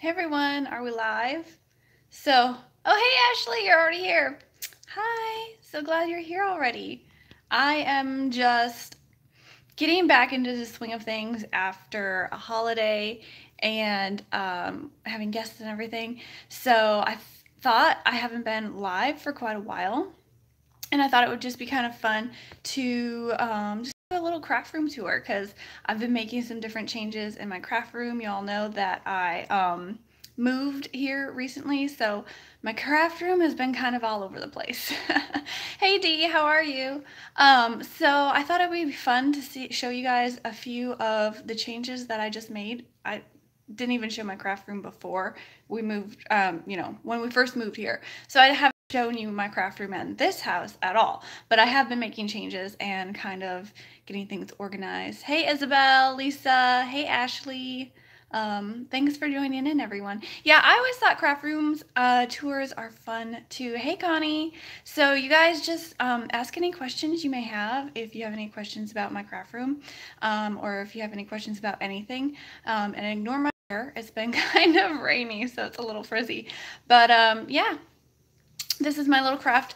Hey everyone, are we live? So, oh hey Ashley, you're already here. Hi, so glad you're here already. I am just getting back into the swing of things after a holiday and having guests and everything. So I thought I haven't been live for quite a while, and I thought it would just be kind of fun to just do a little craft room tour because I've been making some different changes in my craft room. You all know that I moved here recently, so my craft room has been kind of all over the place. Hey Dee, how are you? So I thought it would be fun to show you guys a few of the changes that I just made. I didn't even show my craft room before we moved, when we first moved here. So I haven't shown you my craft room in this house at all, but I have been making changes and kind of getting things organized. Hey Isabel, Lisa, hey Ashley. Thanks for joining in, everyone. Yeah, I always thought craft rooms tours are fun too. Hey Connie. So you guys just ask any questions you may have if you have any questions about my craft room, or if you have any questions about anything, and ignore my hair. It's been kind of rainy, so it's a little frizzy, but yeah. This is my little craft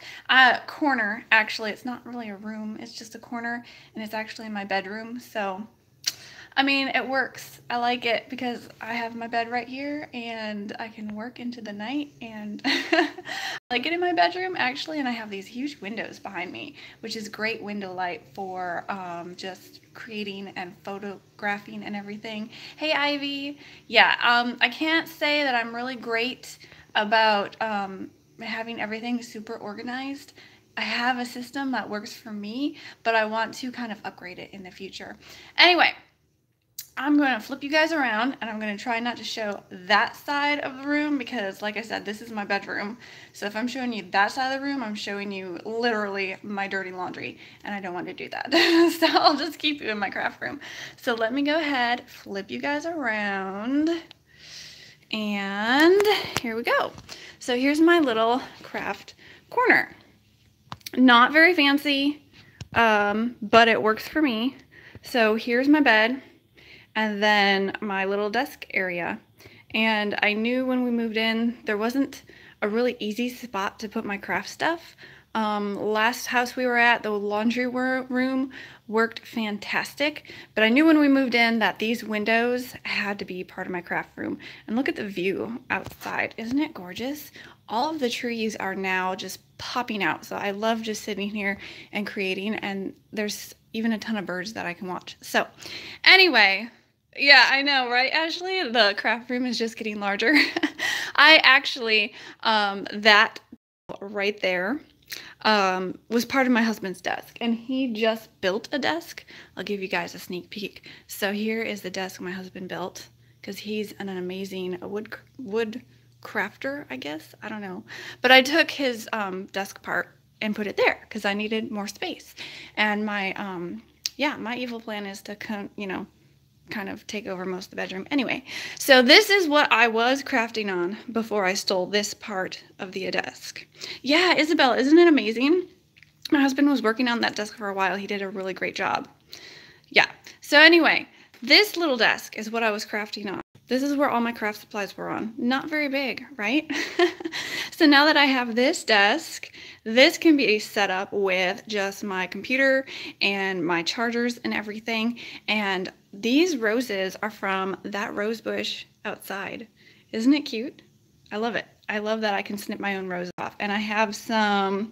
corner. Actually, it's not really a room. It's just a corner, and it's actually in my bedroom. So, I mean, it works. I like it because I have my bed right here, and I can work into the night, and I like it in my bedroom, actually, and I have these huge windows behind me, which is great window light for just creating and photographing and everything. Hey, Ivy. Yeah, I can't say that I'm really great about having everything super organized. I have a system that works for me, but I want to kind of upgrade it in the future. Anyway, I'm going to flip you guys around, and I'm going to try not to show that side of the room because, like I said, this is my bedroom. So if I'm showing you that side of the room, I'm showing you literally my dirty laundry, and I don't want to do that. So I'll just keep you in my craft room. So let me go ahead, flip you guys around. And here we go. So here's my little craft corner. Not very fancy, but it works for me. So here's my bed, and then my little desk area. And I knew when we moved in, there wasn't a really easy spot to put my craft stuff. Last house we were at, the laundry room worked fantastic, but I knew when we moved in that these windows had to be part of my craft room. And look at the view outside. Isn't it gorgeous? All of the trees are now just popping out, so I love just sitting here and creating, and there's even a ton of birds that I can watch. So anyway, yeah, I know, right, Ashley? The craft room is just getting larger. I actually, that right there was part of my husband's desk, and he just built a desk. I'll give you guys a sneak peek. So here is the desk my husband built, because he's an amazing wood crafter, I guess. I don't know. But I took his desk part and put it there because I needed more space. And my, yeah, my evil plan is to, kind of take over most of the bedroom. Anyway, so this is what I was crafting on before I stole this part of the desk. Yeah, Isabel, isn't it amazing? My husband was working on that desk for a while. He did a really great job. Yeah, so anyway, this little desk is what I was crafting on. This is where all my craft supplies were on. Not very big, right? So now that I have this desk, this can be set up with just my computer and my chargers and everything. And these roses are from that rose bush outside. Isn't it cute? I love it. I love that I can snip my own roses off. And I have some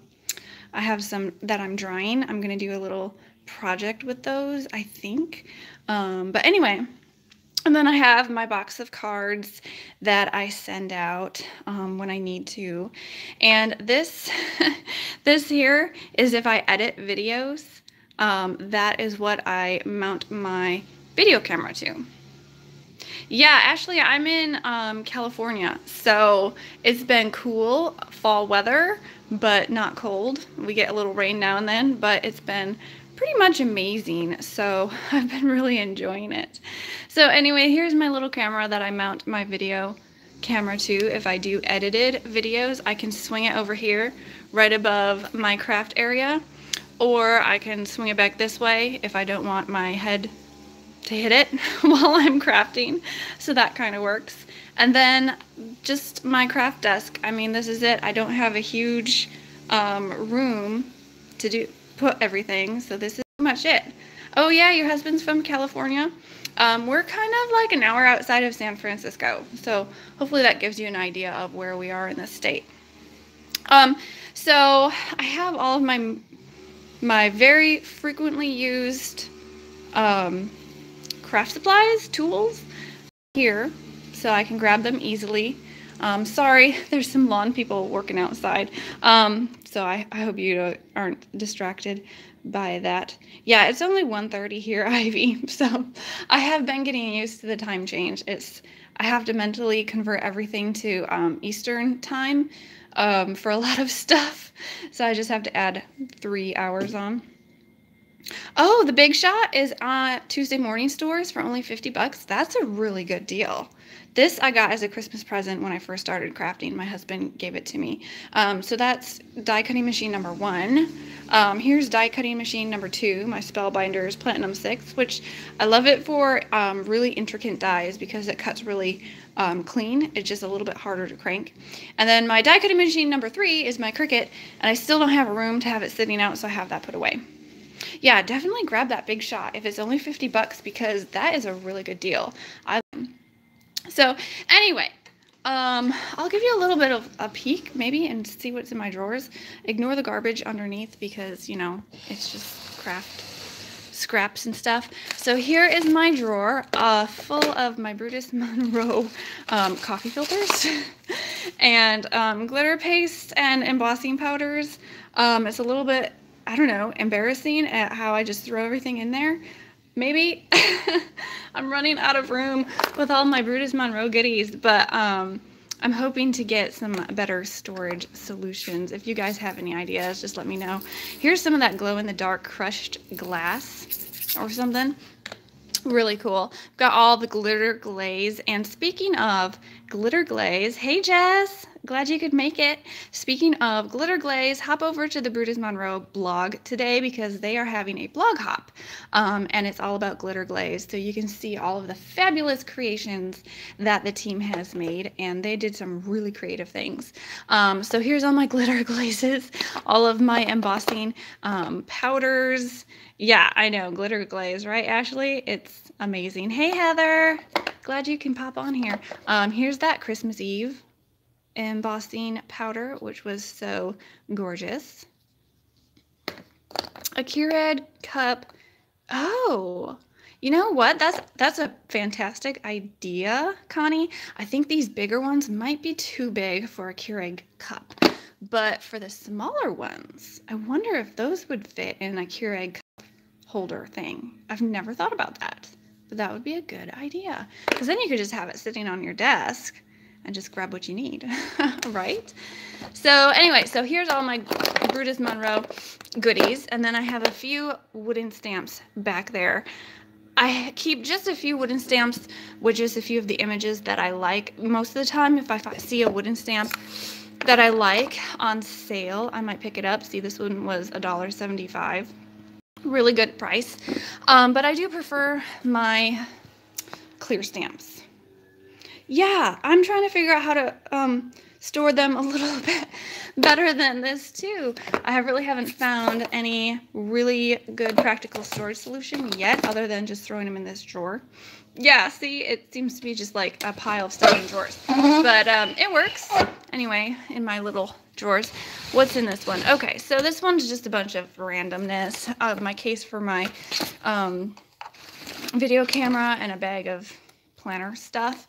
that I'm drying. I'm gonna do a little project with those, I think. But anyway, and then I have my box of cards that I send out when I need to. And this, this here is if I edit videos. That is what I mount my video camera to. Yeah, Ashley, I'm in California, so it's been cool fall weather, but not cold. We get a little rain now and then, but it's been pretty much amazing, so I've been really enjoying it. So anyway, here's my little camera that I mount my video camera to. If I do edited videos, I can swing it over here right above my craft area, or I can swing it back this way if I don't want my head to hit it while I'm crafting. So that kind of works. And then just my craft desk. I mean, this is it. I don't have a huge room to put everything. So this is pretty much it. Oh yeah, your husband's from California. We're kind of like an hour outside of San Francisco. So hopefully that gives you an idea of where we are in this state. So I have all of my very frequently used craft supplies, tools here, so I can grab them easily. Sorry, there's some lawn people working outside, so I hope you aren't distracted by that. Yeah, it's only 1:30 here, Ivy, so I have been getting used to the time change. I have to mentally convert everything to Eastern time for a lot of stuff, so I just have to add 3 hours on. Oh, the Big Shot is on Tuesday morning stores for only $50. That's a really good deal. This I got as a Christmas present when I first started crafting. My husband gave it to me. So that's die cutting machine number 1. Here's die cutting machine number 2, my Spellbinders Platinum 6, which I love it for really intricate dies because it cuts really clean. It's just a little bit harder to crank. And then my die cutting machine number 3 is my Cricut, and I still don't have a room to have it sitting out, so I have that put away. Yeah, definitely grab that Big Shot if it's only $50 because that is a really good deal. So anyway, I'll give you a little bit of a peek maybe and see what's in my drawers. Ignore the garbage underneath because, you know, it's just craft scraps and stuff. So here is my drawer full of my Brutus Monroe coffee filters and glitter paste and embossing powders. It's a little bit, I don't know, embarrassing at how I just throw everything in there. Maybe I'm running out of room with all my Brutus Monroe goodies, but I'm hoping to get some better storage solutions. If you guys have any ideas, just let me know. Here's some of that glow-in-the-dark crushed glass or something. Really cool. Got all the glitter glaze. And speaking of glitter glaze, hey Jess, glad you could make it. Speaking of glitter glaze, hop over to the Brutus Monroe blog today because they are having a blog hop, and it's all about glitter glaze. So you can see all of the fabulous creations that the team has made, and they did some really creative things. So here's all my glitter glazes, all of my embossing powders. Yeah, I know, glitter glaze, right, Ashley? It's amazing. Hey, Heather. Glad you can pop on here. Here's that Christmas Eve embossing powder, which was so gorgeous. A Keurig cup. Oh, you know what? That's a fantastic idea, Connie. I think these bigger ones might be too big for a Keurig cup. But for the smaller ones, I wonder if those would fit in a Keurig cup holder thing. I've never thought about that, but that would be a good idea because then you could just have it sitting on your desk and just grab what you need, right? So anyway, so here's all my Brutus Monroe goodies, and then I have a few wooden stamps back there. I keep just a few wooden stamps with just a few of the images that I like. Most of the time, if I see a wooden stamp that I like on sale, I might pick it up. See, this one was $1.75. Really good price, but I do prefer my clear stamps. Yeah, I'm trying to figure out how to store them a little bit better than this too. I really haven't found any really good practical storage solution yet other than just throwing them in this drawer. Yeah, see, it seems to be just like a pile of stuff in drawers, but it works anyway in my little drawers. What's in this one? Okay, so this one's just a bunch of randomness. My case for my video camera and a bag of planner stuff.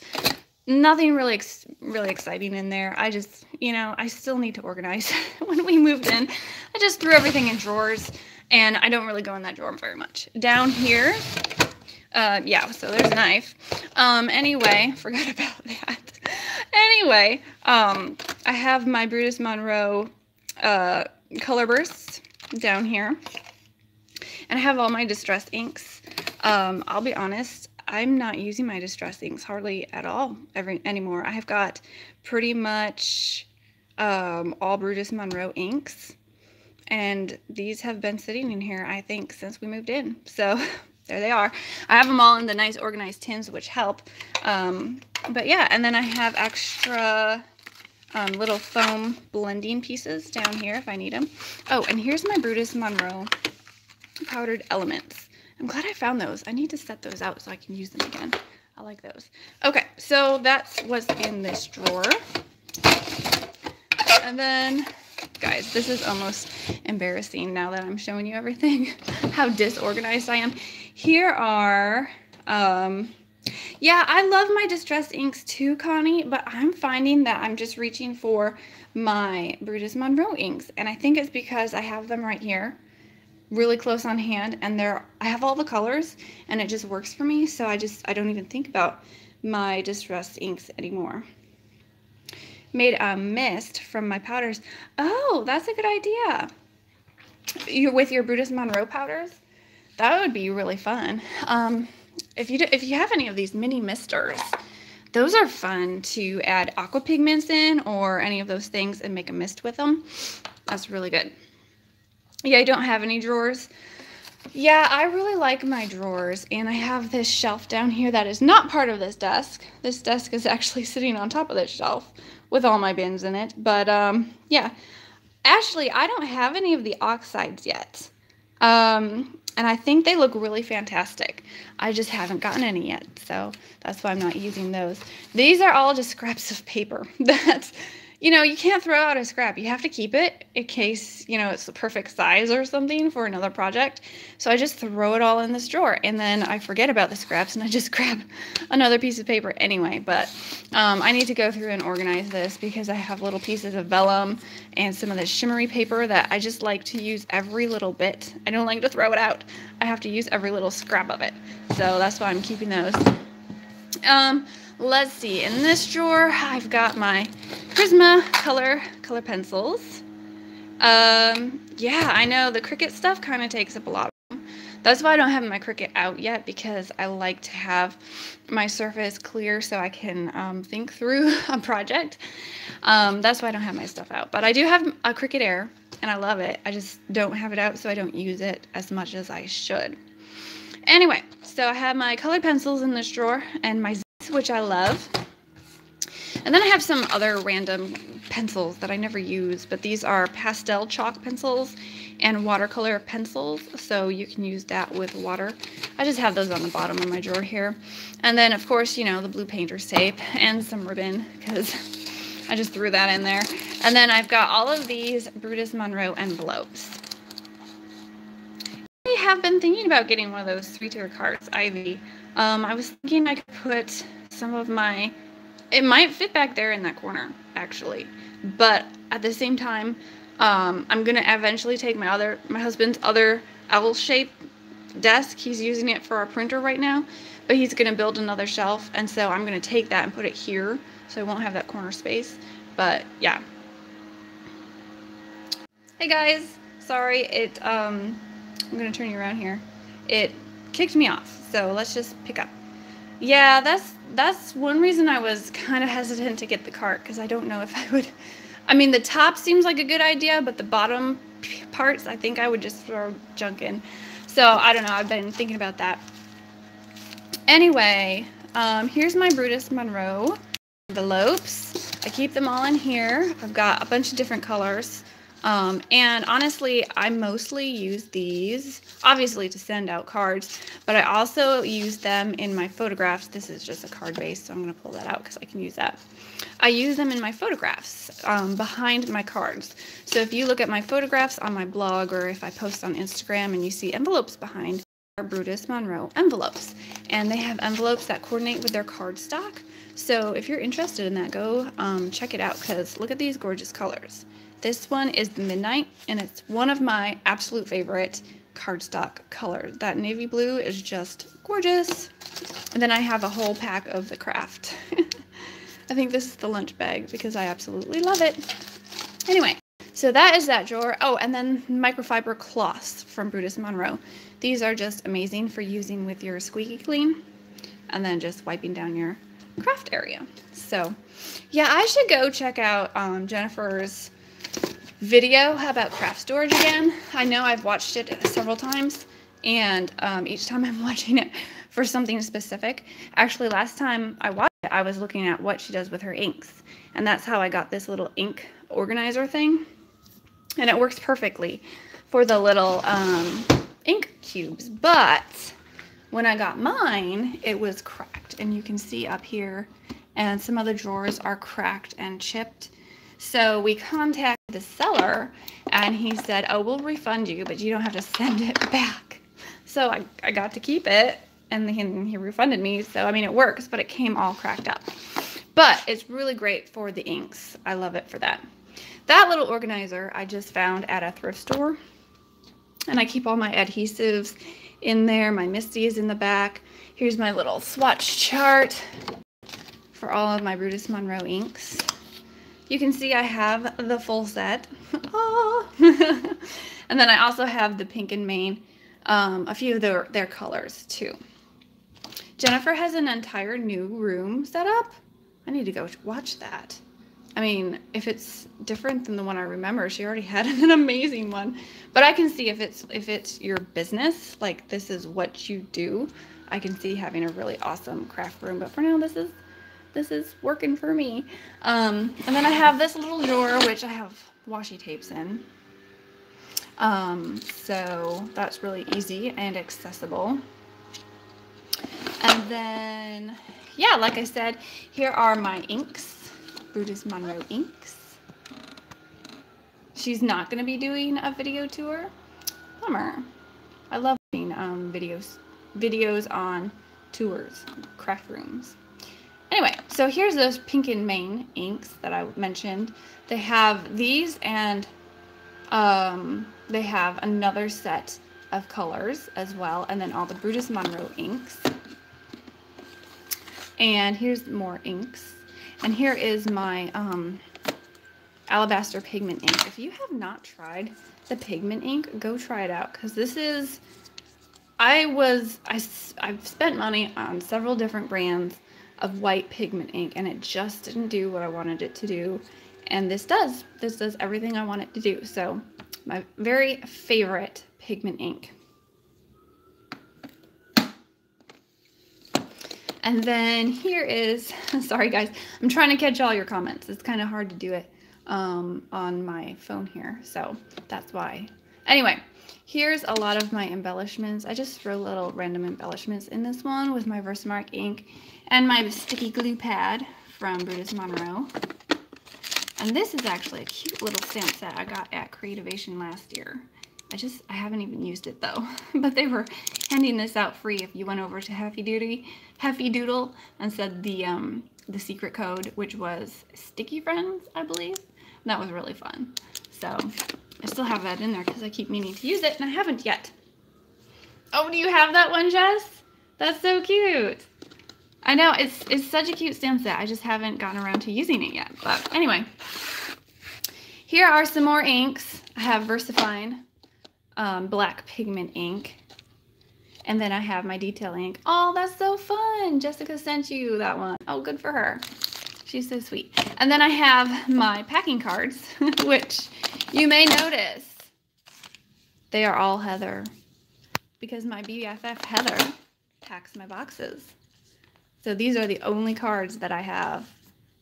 Nothing really exciting in there. I just, you know, I still need to organize. When we moved in, I just threw everything in drawers, and I don't really go in that drawer very much. Down here, yeah, so there's a knife. Anyway, forgot about that. Anyway, I have my Brutus Monroe color bursts down here, and I have all my distress inks. I'll be honest, I'm not using my distress inks hardly at all anymore. I have got pretty much all Brutus Monroe inks, and these have been sitting in here, I think, since we moved in. So there they are. I have them all in the nice organized tins, which help. But yeah, and then I have extra little foam blending pieces down here if I need them. Oh, and here's my Brutus Monroe powdered elements. I'm glad I found those. I need to set those out so I can use them again. I like those. Okay, so that's what's in this drawer. And then, guys, this is almost embarrassing now that I'm showing you everything, how disorganized I am. Here are, yeah, I love my distress inks too, Connie, but I'm finding that I'm just reaching for my Brutus Monroe inks. And I think it's because I have them right here, really close on hand, and I have all the colors, and it just works for me. So I don't even think about my distress inks anymore. Made a mist from my powders. Oh, that's a good idea. With your Brutus Monroe powders, that would be really fun. If you have any of these mini misters, those are fun to add aqua pigments in or any of those things and make a mist with them. That's really good. Yeah, I don't have any drawers. Yeah, I really like my drawers, and I have this shelf down here that is not part of this desk. This desk is actually sitting on top of this shelf with all my bins in it. But yeah, actually, I don't have any of the oxides yet. And I think they look really fantastic. I just haven't gotten any yet, so that's why I'm not using those. These are all just scraps of paper. That's, you know, you can't throw out a scrap. You have to keep it in case, you know, it's the perfect size or something for another project. So I just throw it all in this drawer, and then I forget about the scraps, and I just grab another piece of paper anyway. But I need to go through and organize this because I have little pieces of vellum and some of this shimmery paper that I just like to use every little bit. I don't like to throw it out. I have to use every little scrap of it. So that's why I'm keeping those. Let's see, in this drawer, I've got my Prisma color pencils. Yeah, I know the Cricut stuff kind of takes up a lot of room. That's why I don't have my Cricut out yet, because I like to have my surface clear so I can think through a project. That's why I don't have my stuff out. But I do have a Cricut Air, and I love it. I just don't have it out, so I don't use it as much as I should. Anyway, so I have my colored pencils in this drawer, and my which I love. And then I have some other random pencils that I never use, but these are pastel chalk pencils and watercolor pencils, so you can use that with water. I just have those on the bottom of my drawer here. And then, of course, you know, the blue painter's tape and some ribbon, because I just threw that in there. And then I've got all of these Brutus Monroe envelopes. I have been thinking about getting one of those 3-tier cards, Ivy. I was thinking I could put some of my, it might fit back there in that corner, actually. But at the same time, I'm going to eventually take my husband's other L-shaped desk. He's using it for our printer right now, but he's going to build another shelf. And so I'm going to take that and put it here, so I won't have that corner space. But yeah. Hey guys, sorry, I'm going to turn you around here. It kicked me off. So let's just pick up. Yeah, that's one reason I was kind of hesitant to get the cart, because I don't know if I would. I mean, the top seems like a good idea, but the bottom parts, I think I would just throw junk in. So I don't know. I've been thinking about that. Anyway, here's my Brutus Monroe envelopes. I keep them all in here. I've got a bunch of different colors. And honestly, I mostly use these, obviously, to send out cards, but I also use them in my photographs. This is just a card base, so I'm going to pull that out because I can use that. I use them in my photographs behind my cards. So if you look at my photographs on my blog, or if I post on Instagram and you see envelopes behind, are Brutus Monroe envelopes. And they have envelopes that coordinate with their cardstock. So if you're interested in that, go check it out, because look at these gorgeous colors. This one is the Midnight, and it's one of my absolute favorite cardstock colors. That navy blue is just gorgeous. And then I have a whole pack of the craft. I think this is the lunch bag because I absolutely love it. Anyway, so that is that drawer. Oh, and then microfiber cloths from Brutus Monroe. These are just amazing for using with your squeaky clean and then just wiping down your craft area. So yeah, I should go check out Jennifer's video about craft storage again. I know I've watched it several times, And each time I'm watching it for something specific. Actually, last time I watched it, I was looking at what she does with her inks. And that's how I got this little ink organizer thing. And it works perfectly for the little ink cubes. But when I got mine, it was cracked. And you can see up here, and some of the drawers are cracked and chipped. So we contacted the seller, and he said, oh, we'll refund you, but you don't have to send it back. So I got to keep it, and he refunded me. So, I mean, it works, but it came all cracked up. But it's really great for the inks. I love it for that. That little organizer I just found at a thrift store. And I keep all my adhesives in there. My Misty is in the back. Here's my little swatch chart for all of my Brutus Monroe inks. You can see I have the full set. Oh. And then I also have the Pink and Main, a few of their colors too. Jennifer has an entire new room set up. I need to go watch that. I mean, if it's different than the one I remember, she already had an amazing one. But I can see if it's your business, like this is what you do, I can see having a really awesome craft room. But for now, this is working for me. And then I have this little drawer, which I have washi tapes in. So that's really easy and accessible. And then, yeah, like I said, here are my inks, Brutus Monroe inks. She's not going to be doing a video tour. Bummer. I love doing videos on tours, craft rooms. Anyway, so here's those Pink and Main inks that I mentioned. They have these, and they have another set of colors as well, and then all the Brutus Monroe inks. And here's more inks. And here is my Alabaster Pigment ink. If you have not tried the pigment ink, go try it out, because this is, I've spent money on several different brands of white pigment ink, and it just didn't do what I wanted it to do. And this does everything I want it to do. So my very favorite pigment ink. And then here is, sorry guys, I'm trying to catch all your comments. It's kind of hard to do it on my phone here, so that's why. Anyway, here's a lot of my embellishments. I just throw little random embellishments in this one with my Versamark ink and my sticky glue pad from Brutus Monroe. And this is actually a cute little stamp set I got at Creativation last year. I haven't even used it though, but they were handing this out free if you went over to Hefty Doodle and said the secret code, which was Sticky Friends, I believe. And that was really fun. So I still have that in there because I keep meaning to use it, and I haven't yet. Oh, do you have that one, Jess? That's so cute. I know, it's such a cute stamp set. I just haven't gotten around to using it yet. But anyway, here are some more inks. I have VersaFine black pigment ink. And then I have my detail ink. Oh, that's so fun. Jessica sent you that one. Oh, good for her. She's so sweet. And then I have my packing cards, which you may notice they are all Heather, because my BFF Heather packs my boxes. So these are the only cards that I have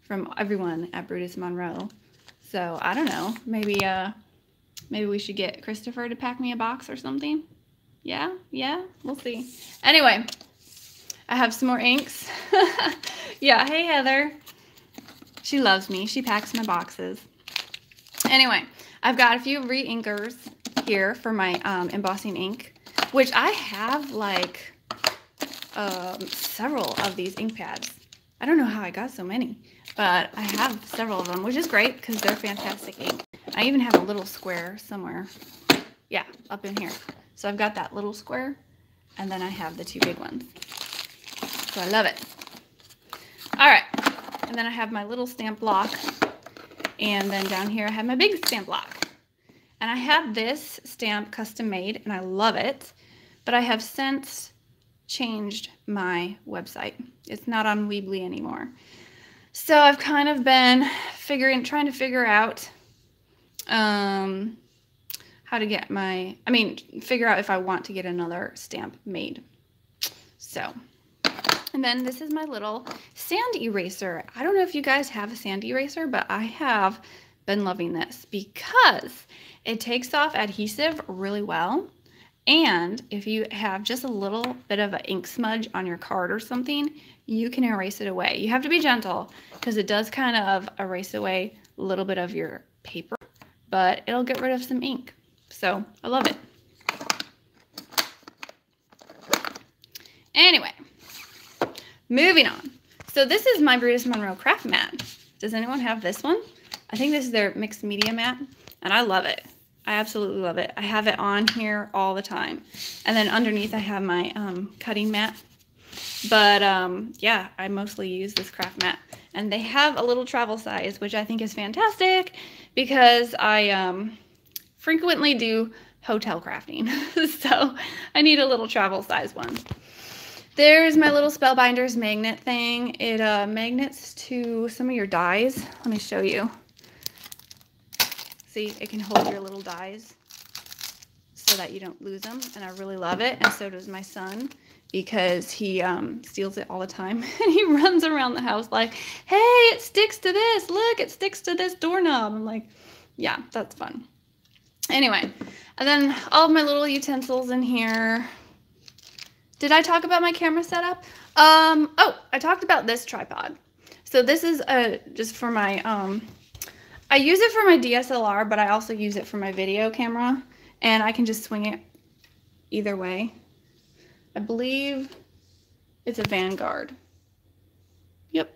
from everyone at Brutus Monroe. So I don't know, maybe we should get Christopher to pack me a box or something. Yeah, we'll see. Anyway, I have some more inks. Yeah, hey Heather. She loves me. She packs my boxes. Anyway, I've got a few re-inkers here for my embossing ink, which I have like several of these ink pads. I don't know how I got so many, but I have several of them, which is great because they're fantastic ink. I even have a little square somewhere. Yeah, up in here. So I've got that little square, and then I have the two big ones. So I love it. All right, and then I have my little stamp block, and then down here I have my big stamp block. And I have this stamp custom made, and I love it, but I have since changed my website. It's not on Weebly anymore. So I've kind of been trying to figure out how to get my, figure out if I want to get another stamp made. So, and then this is my little sand eraser. I don't know if you guys have a sand eraser, but I have been loving this because it takes off adhesive really well. And if you have just a little bit of an ink smudge on your card or something, you can erase it away. You have to be gentle because it does kind of erase away a little bit of your paper, but it'll get rid of some ink. So I love it. Anyway, moving on. So this is my Brutus Monroe craft mat. Does anyone have this one? I think this is their mixed media mat, and I love it. I absolutely love it. I have it on here all the time. And then underneath I have my cutting mat. But yeah, I mostly use this craft mat. And they have a little travel size, which I think is fantastic because I frequently do hotel crafting. So I need a little travel size one. There's my little Spellbinders magnet thing. It magnets to some of your dies. Let me show you. See, it can hold your little dies so that you don't lose them, and I really love it, and so does my son because he steals it all the time, and he runs around the house like, hey, it sticks to this, look, it sticks to this doorknob. I'm like, yeah, that's fun. Anyway, and then all of my little utensils in here. Did I talk about my camera setup? Oh, I talked about this tripod. So this is just for my I use it for my DSLR, but I also use it for my video camera, and I can just swing it either way. I believe it's a Vanguard. Yep,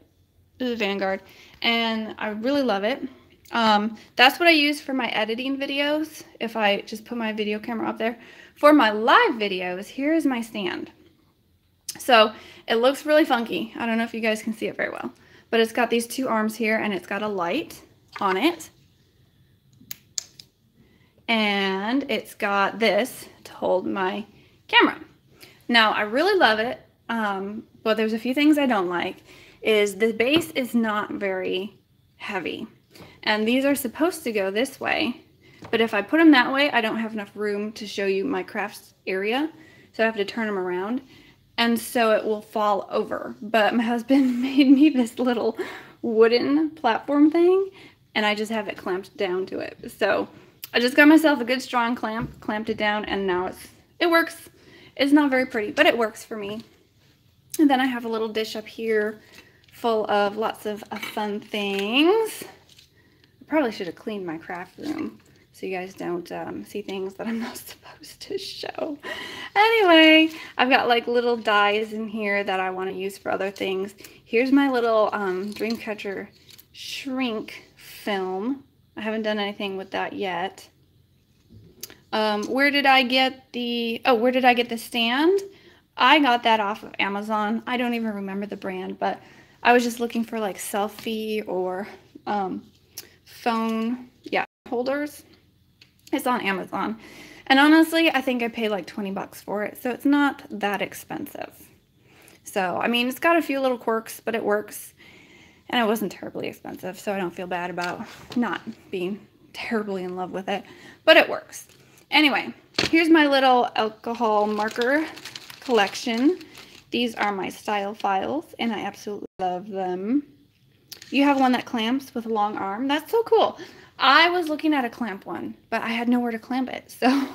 it's a Vanguard, and I really love it. That's what I use for my editing videos, if I just put my video camera up there. For my live videos, here's my stand. So it looks really funky. I don't know if you guys can see it very well, but it's got these two arms here, and it's got a light on it, and it's got this to hold my camera. Now I really love it, but there's a few things I don't like. Is the base is not very heavy, and these are supposed to go this way, but if I put them that way I don't have enough room to show you my crafts area, so I have to turn them around, and so it will fall over. But my husband made me this little wooden platform thing, and I just have it clamped down to it. So I just got myself a good strong clamp, clamped it down, and now it works. It's not very pretty, but it works for me. And then I have a little dish up here full of lots of fun things. I probably should have cleaned my craft room so you guys don't see things that I'm not supposed to show. Anyway, I've got like little dies in here that I want to use for other things. Here's my little Dreamcatcher shrink film. I haven't done anything with that yet. Where did I get the stand? I got that off of Amazon. I don't even remember the brand, but I was just looking for like selfie or phone holders. It's on Amazon. And honestly, I think I paid like 20 bucks for it, so it's not that expensive. So, I mean, it's got a few little quirks, but it works. And it wasn't terribly expensive, so I don't feel bad about not being terribly in love with it. But it works. Anyway, here's my little alcohol marker collection. These are my style files, and I absolutely love them. You have one that clamps with a long arm. That's so cool. I was looking at a clamp one, but I had nowhere to clamp it. So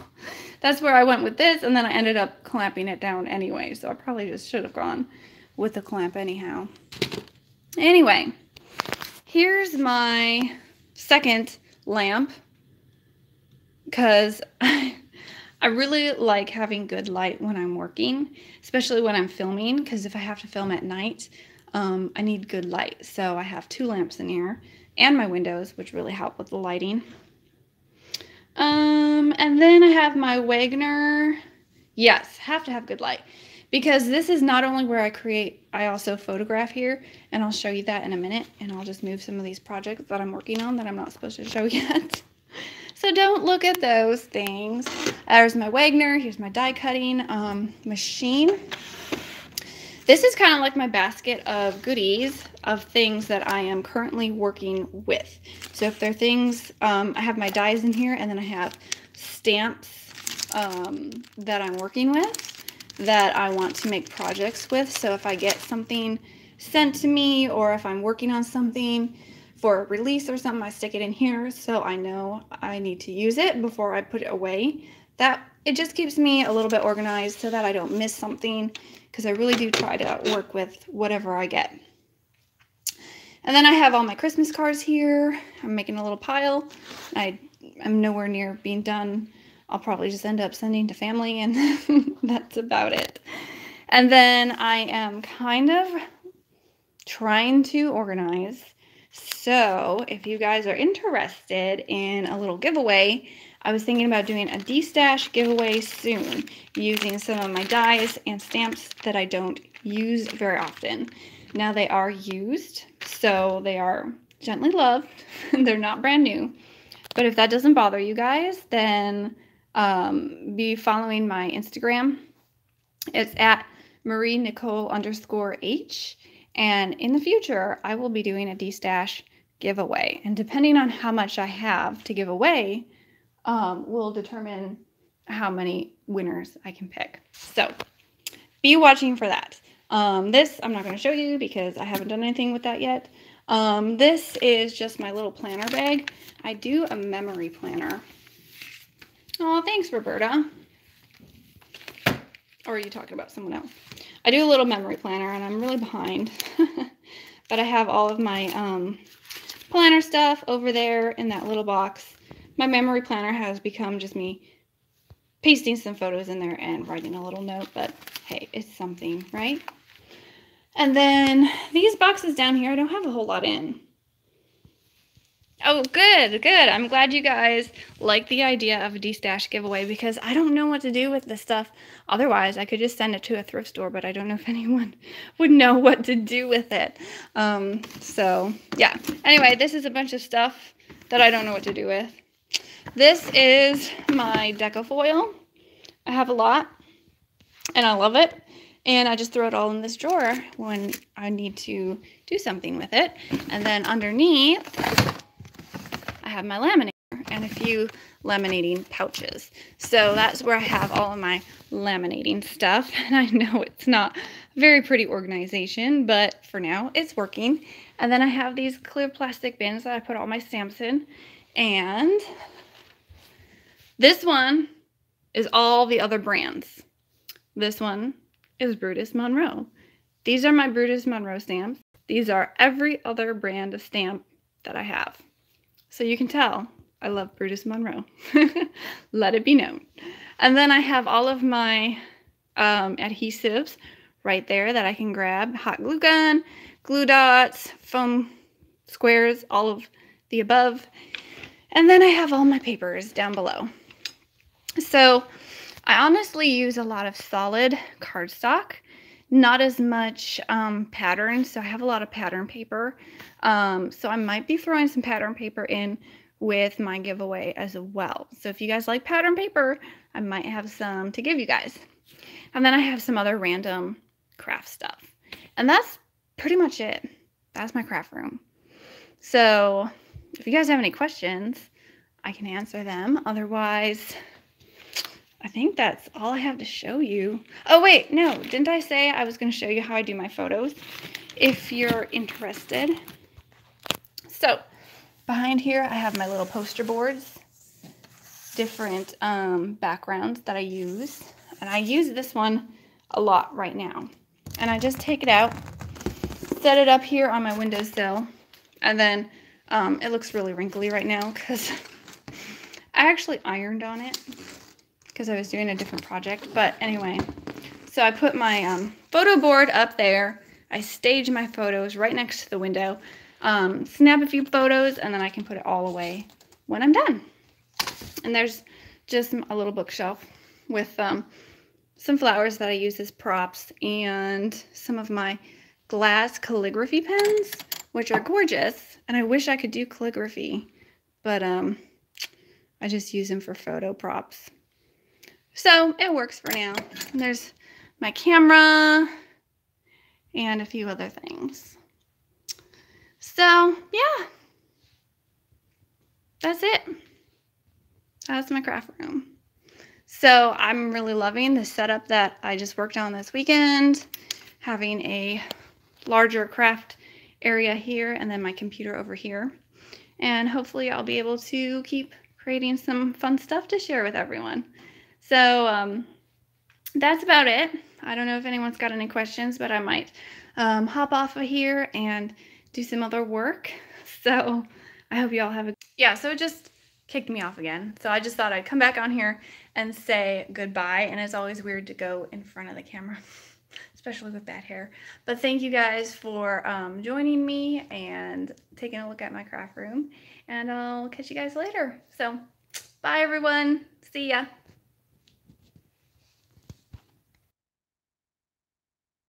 that's where I went with this, and then I ended up clamping it down anyway. So I probably just should have gone with the clamp anyhow. Anyway, here's my second lamp because I really like having good light when I'm working, especially when I'm filming, because if I have to film at night, I need good light. So I have two lamps in here and my windows, which really help with the lighting. And then I have my Wagner. Yes, have to have good light. Because this is not only where I create, I also photograph here, and I'll show you that in a minute, and I'll just move some of these projects that I'm working on that I'm not supposed to show yet. So don't look at those things. There's my Wagner, here's my die cutting machine. This is kind of like my basket of goodies of things that I am currently working with. So if there are things, I have my dies in here, and then I have stamps that I'm working with that I want to make projects with. So if I get something sent to me, or if I'm working on something for a release or something, I stick it in here so I know I need to use it before I put it away. That it just keeps me a little bit organized so that I don't miss something, because I really do try to work with whatever I get. And then I have all my Christmas cards here. I'm making a little pile. I'm nowhere near being done. I'll probably just end up sending to family, and that's about it. And then I am kind of trying to organize. So if you guys are interested in a little giveaway, I was thinking about doing a D-stash giveaway soon, using some of my dies and stamps that I don't use very often. Now they are used, so they are gently loved. They're not brand new. But if that doesn't bother you guys, then be following my Instagram. It's at MarieNicole_H. And in the future, I will be doing a D-stash giveaway. And depending on how much I have to give away, will determine how many winners I can pick. So be watching for that. This I'm not going to show you because I haven't done anything with that yet. This is just my little planner bag. I do a memory planner. Oh, thanks, Roberta. Or are you talking about someone else? I do a little memory planner, and I'm really behind. But I have all of my planner stuff over there in that little box. My memory planner has become just me pasting some photos in there and writing a little note, but hey, it's something, right? And then these boxes down here, I don't have a whole lot in. Oh, good, good. I'm glad you guys like the idea of a D-stash giveaway, because I don't know what to do with this stuff. Otherwise, I could just send it to a thrift store, but I don't know if anyone would know what to do with it. So, yeah. Anyway, this is a bunch of stuff that I don't know what to do with. This is my deco foil. I have a lot, and I love it. And I just throw it all in this drawer when I need to do something with it. And then underneath, I have my laminator and a few laminating pouches. So that's where I have all of my laminating stuff. And I know it's not a very pretty organization, but for now it's working. And then I have these clear plastic bins that I put all my stamps in. And this one is all the other brands. This one is Brutus Monroe. These are my Brutus Monroe stamps. These are every other brand of stamp that I have. So you can tell I love Brutus Monroe. Let it be known. And then I have all of my adhesives right there that I can grab. Hot glue gun, glue dots, foam squares, all of the above. And then I have all my papers down below. So I honestly use a lot of solid cardstock, not as much pattern. So I have a lot of pattern paper. So I might be throwing some pattern paper in with my giveaway as well. So if you guys like pattern paper, I might have some to give you guys. And then I have some other random craft stuff. And that's pretty much it. That's my craft room. So if you guys have any questions, I can answer them. Otherwise, I think that's all I have to show you. Oh, wait, no. Didn't I say I was going to show you how I do my photos? If you're interested. So, behind here, I have my little poster boards. Different backgrounds that I use. And I use this one a lot right now. And I just take it out, set it up here on my windowsill. And then it looks really wrinkly right now because I actually ironed on it, because I was doing a different project. But anyway, so I put my photo board up there. I stage my photos right next to the window, snap a few photos, and then I can put it all away when I'm done. And there's just a little bookshelf with some flowers that I use as props, and some of my glass calligraphy pens, which are gorgeous. And I wish I could do calligraphy, but I just use them for photo props. So it works for now. And there's my camera and a few other things. So yeah, that's it. That's my craft room. So I'm really loving the setup that I just worked on this weekend, having a larger craft area here and then my computer over here. And hopefully I'll be able to keep creating some fun stuff to share with everyone. So that's about it. I don't know if anyone's got any questions, but I might hop off of here and do some other work. So I hope you all have a... Yeah, so it just kicked me off again. So I just thought I'd come back on here and say goodbye. And it's always weird to go in front of the camera, especially with bad hair. But thank you guys for joining me and taking a look at my craft room. And I'll catch you guys later. So bye, everyone. See ya.